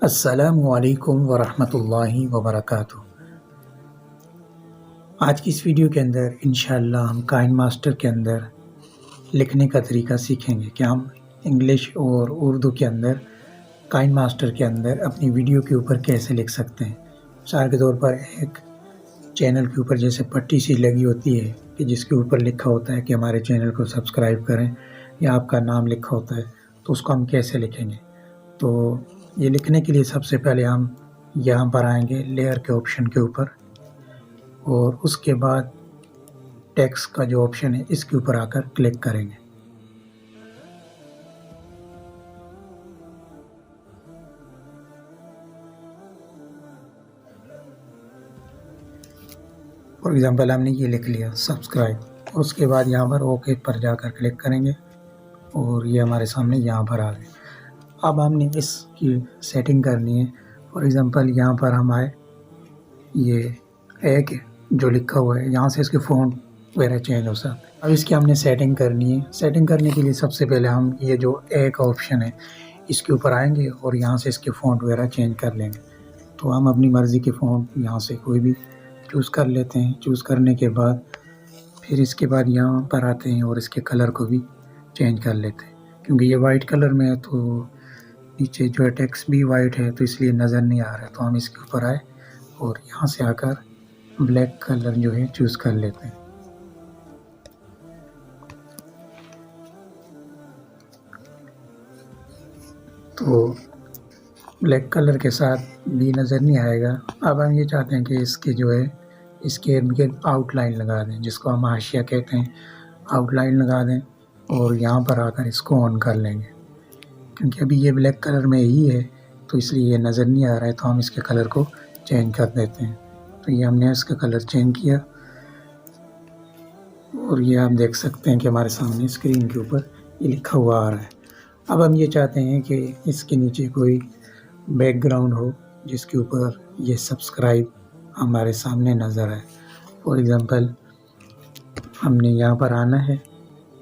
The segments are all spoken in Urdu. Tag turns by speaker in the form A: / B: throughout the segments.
A: السلام علیکم ورحمۃ اللہ وبرکاتہ۔ آج کی اس ویڈیو کے اندر انشاءاللہ ہم کائن ماسٹر کے اندر لکھنے کا طریقہ سیکھیں گے کہ ہم انگلش اور اردو کے اندر کائن ماسٹر کے اندر اپنی ویڈیو کے اوپر کیسے لکھ سکتے ہیں۔ مثال کے طور پر ایک چینل کے اوپر جیسے پٹی سی لگی ہوتی ہے کہ جس کے اوپر لکھا ہوتا ہے کہ ہمارے چینل کو سبسکرائب کریں یا آپ کا نام لکھا ہوتا ہے، تو اس کو ہم کیسے لکھیں گے۔ تو یہ لکھنے کے لیے سب سے پہلے ہم یہاں پر آئیں گے لیئر کے آپشن کے اوپر، اور اس کے بعد ٹیکسٹ کا جو آپشن ہے اس کے اوپر آ کر کلک کریں گے۔ فار ایگزامپل ہم نے یہ لکھ لیا سبسکرائب، اور اس کے بعد یہاں پر اوکے پر جا کر کلک کریں گے اور یہ ہمارے سامنے یہاں پر آ گئے۔ اب ہم نے اس کی سیٹنگ کرنی ہے۔ فار ایگزامپل یہاں پر ہم آئے، یہ ایک جو لکھا ہوا ہے یہاں سے اس کے فونٹ وغیرہ چینج ہو سکتا ہے۔ اب اس کی ہم نے سیٹنگ کرنی ہے۔ سیٹنگ کرنے کے لیے سب سے پہلے ہم یہ جو ایک آپشن ہے اس کے اوپر آئیں گے اور یہاں سے اس کے فونٹ وغیرہ چینج کر لیں گے۔ تو ہم اپنی مرضی کے فونٹ یہاں سے کوئی بھی چوز کر لیتے ہیں۔ چوز کرنے کے بعد پھر اس کے بعد یہاں پر آتے ہیں اور اس کے کلر کو بھی چینج کر لیتے ہیں، کیونکہ یہ وائٹ کلر میں ہے تو نیچے جو ہے ٹیکسٹ بھی وائٹ ہے تو اس لیے نظر نہیں آ رہا ہے۔ تو ہم اس کے اوپر آئے اور یہاں سے آ کر بلیک کلر جو ہے چوز کر لیتے ہیں۔ تو بلیک کلر کے ساتھ بھی نظر نہیں آئے گا۔ اب ہم یہ چاہتے ہیں کہ اس کے جو ہے اس کے آؤٹ لائن لگا دیں، جس کو ہم حاشیہ کہتے ہیں۔ آؤٹ لائن لگا دیں اور یہاں پر آ کر اس کو آن کر لیں گے، کیونکہ ابھی یہ بلیک کلر میں ہی ہے تو اس لیے یہ نظر نہیں آ رہا ہے، تو ہم اس کے کلر کو چینج کر دیتے ہیں۔ تو یہ ہم نے اس کا کلر چینج کیا اور یہ آپ دیکھ سکتے ہیں کہ ہمارے سامنے اسکرین کے اوپر یہ لکھا ہوا آ رہا ہے۔ اب ہم یہ چاہتے ہیں کہ اس کے نیچے کوئی بیک گراؤنڈ ہو جس کے اوپر یہ سبسکرائب ہمارے سامنے نظر آئے۔ فار ایگزامپل ہم نے یہاں پر آنا ہے،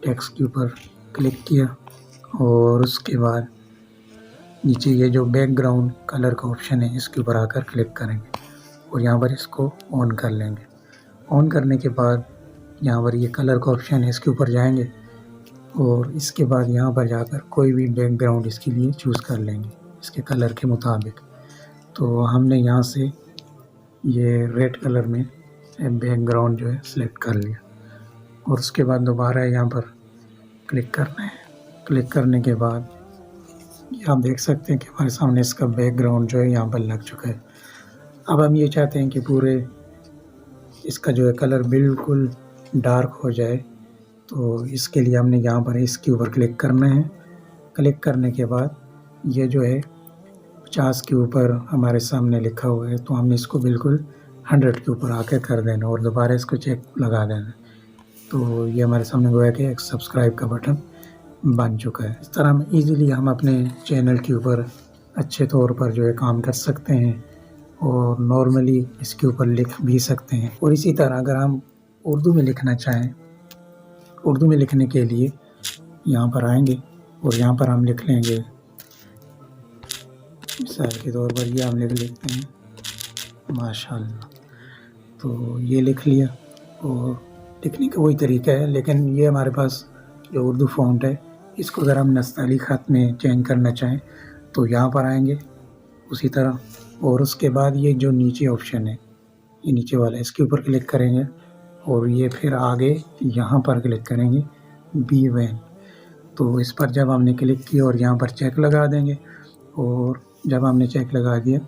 A: ٹیکسٹ کے اوپر کلک کیا اور اس کے بعد نیچے یہ جو بیک گراؤنڈ کلر کا آپشن ہے اس کے اوپر آ کر کلک کریں گے اور یہاں پر اس کو آن کر لیں گے۔ آن کرنے کے بعد یہاں پر یہ کلر کا آپشن ہے اس کے اوپر جائیں گے اور اس کے بعد یہاں پر جا کر کوئی بھی بیک گراؤنڈ اس کے لیے چوز کر لیں گے اس کے کلر کے مطابق۔ تو ہم نے یہاں سے یہ ریڈ کلر میں بیک گراؤنڈ جو ہے سلیکٹ کر لیا اور اس کے بعد دوبارہ یہاں پر کلک کرنا ہے۔ کلک کرنے کے بعد یہ آپ دیکھ سکتے ہیں کہ ہمارے سامنے اس کا بیک گراؤنڈ جو ہے یہاں پر لگ چکا ہے۔ اب ہم یہ چاہتے ہیں کہ پورے اس کا جو ہے کلر بالکل ڈارک ہو جائے، تو اس کے لیے ہم نے یہاں پر اس کے اوپر کلک کرنا ہے۔ کلک کرنے کے بعد یہ جو ہے 50 کے اوپر ہمارے سامنے لکھا ہوا ہے، تو ہم نے اس کو بالکل 100 کے اوپر آ کے کر دینا اور دوبارہ اس کو چیک لگا دینا۔ تو یہ ہمارے سامنے ہوا ہے کہ ایک سبسکرائب کا بٹن بن چکا ہے۔ اس طرح ہم ایزیلی ہم اپنے چینل کے اوپر اچھے طور پر جو ہے کام کر سکتے ہیں اور نارملی اس کے اوپر لکھ بھی سکتے ہیں۔ اور اسی طرح اگر ہم اردو میں لکھنا چاہیں، اردو میں لکھنے کے لیے یہاں پر آئیں گے اور یہاں پر ہم لکھ لیں گے، مثال کے طور پر یہ ہم لکھتے ہیں ماشاءاللہ۔ تو یہ لکھ لیا اور لکھنے کا وہی طریقہ ہے، لیکن یہ ہمارے پاس جو اردو فونٹ ہے اس کو اگر ہم نستعلیق خط میں چینج کرنا چاہیں تو یہاں پر آئیں گے اسی طرح، اور اس کے بعد یہ جو نیچے آپشن ہے یہ نیچے والا اس کے اوپر کلک کریں گے اور یہ پھر آگے یہاں پر کلک کریں گے بی وین۔ تو اس پر جب ہم نے کلک کیا اور یہاں پر چیک لگا دیں گے، اور جب ہم نے چیک لگا دیا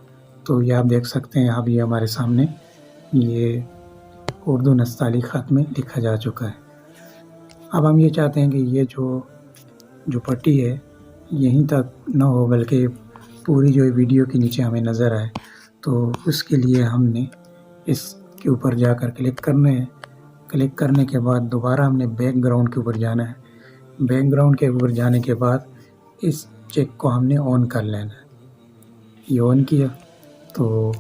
A: تو یہ آپ دیکھ سکتے ہیں اب یہ ہمارے سامنے یہ اردو نستعلیق خط میں لکھا جا چکا ہے۔ اب ہم یہ چاہتے ہیں کہ یہ جو پٹی ہے یہیں تک نہ ہو بلکہ پوری جو ویڈیو کے نیچے ہمیں نظر آئے، تو اس کے لیے ہم نے اس کے اوپر جا کر کلک کرنا ہے۔ کلک کرنے کے بعد دوبارہ ہم نے بیک گراؤنڈ کے اوپر جانا ہے۔ بیک گراؤنڈ کے اوپر جانے کے بعد اس چیک کو ہم نے آن کر لینا ہے۔ یہ آن کیا تو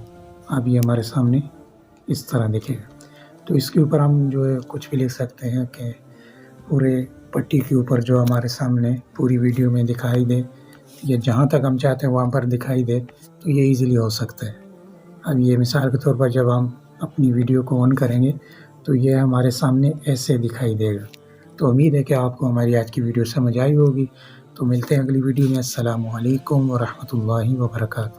A: اب یہ ہمارے سامنے اس طرح دکھے گا۔ تو اس کے اوپر ہم جو ہے کچھ بھی لکھ سکتے ہیں کہ پورے پٹی کے اوپر جو ہمارے سامنے پوری ویڈیو میں دکھائی دے یہ جہاں تک ہم چاہتے ہیں وہاں پر دکھائی دے تو یہ ایزیلی ہو سکتا ہے۔ اب یہ مثال کے طور پر جب ہم اپنی ویڈیو کو آن کریں گے تو یہ ہمارے سامنے ایسے دکھائی دے گا۔ تو امید ہے کہ آپ کو ہماری آج کی ویڈیو سمجھ آئی ہوگی۔ تو ملتے ہیں اگلی ویڈیو میں۔ السلام علیکم ورحمۃ اللہ وبرکاتہ۔